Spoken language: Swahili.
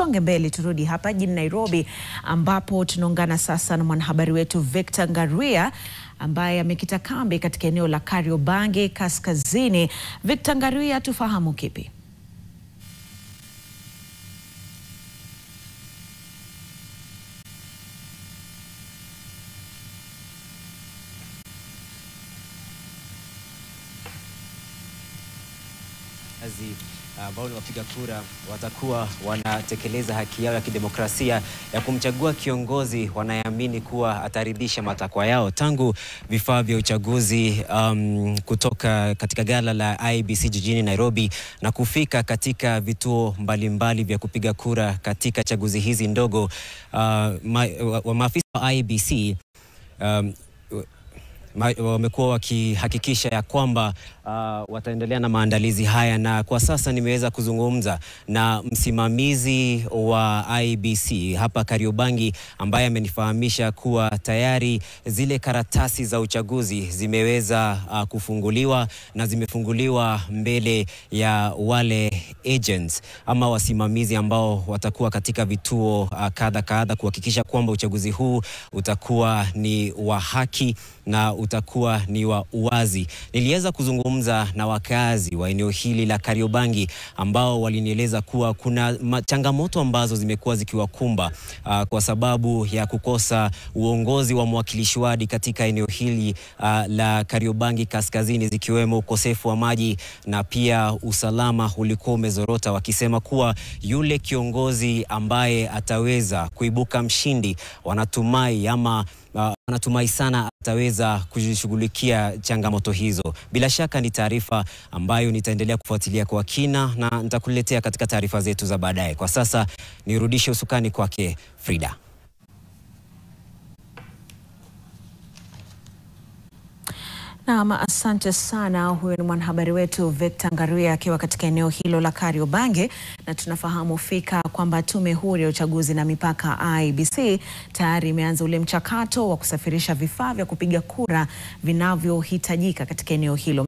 tusonge mbele, turudi hapa jijini Nairobi ambapo tunaungana sasa na mwanahabari wetu Victor Ngaruya ambaye amekita kambi katika eneo la Kariobangi Kaskazini. Victor Ngaruya, tufahamu kipi? Ambao ni wapiga kura watakuwa wanatekeleza haki yao ya kidemokrasia ya kumchagua kiongozi wanayeamini kuwa ataridhisha matakwa yao. Tangu vifaa vya uchaguzi kutoka katika gala la IEBC jijini Nairobi na kufika katika vituo mbalimbali vya kupiga kura katika chaguzi hizi ndogo, maafisa wa IEBC wamekuwa wakihakikisha ya kwamba wataendelea na maandalizi haya, na kwa sasa nimeweza kuzungumza na msimamizi wa IEBC hapa Kariobangi ambaye amenifahamisha kuwa tayari zile karatasi za uchaguzi zimeweza kufunguliwa na zimefunguliwa mbele ya wale agents ama wasimamizi ambao watakuwa katika vituo kadha kuhakikisha kwamba uchaguzi huu utakuwa ni wa haki na utakuwa ni wa uwazi. Niliweza kuzungumza na wakazi wa eneo hili la Kariobangi ambao walinieleza kuwa kuna changamoto ambazo zimekuwa zikiwakumba kwa sababu ya kukosa uongozi wa mwakilishi wadi katika eneo hili la Kariobangi Kaskazini, zikiwemo ukosefu wa maji na pia usalama ulikuwa umezorota, wakisema kuwa yule kiongozi ambaye ataweza kuibuka mshindi wanatumai sana ataweza kujishughulikia changamoto hizo. Bila shaka ni taarifa ambayo nitaendelea kufuatilia kwa kina na nitakuletea katika taarifa zetu za baadaye. Kwa sasa nirudishe usukani kwake Frida. Naam, asante sana. Huyo ni mwanahabari wetu Victor Ngaruya akiwa katika eneo hilo la Kariobangi, na tunafahamu fika kwamba Tume Huru ya Uchaguzi na Mipaka IEBC tayari imeanza ule mchakato wa kusafirisha vifaa vya kupiga kura vinavyohitajika katika eneo hilo.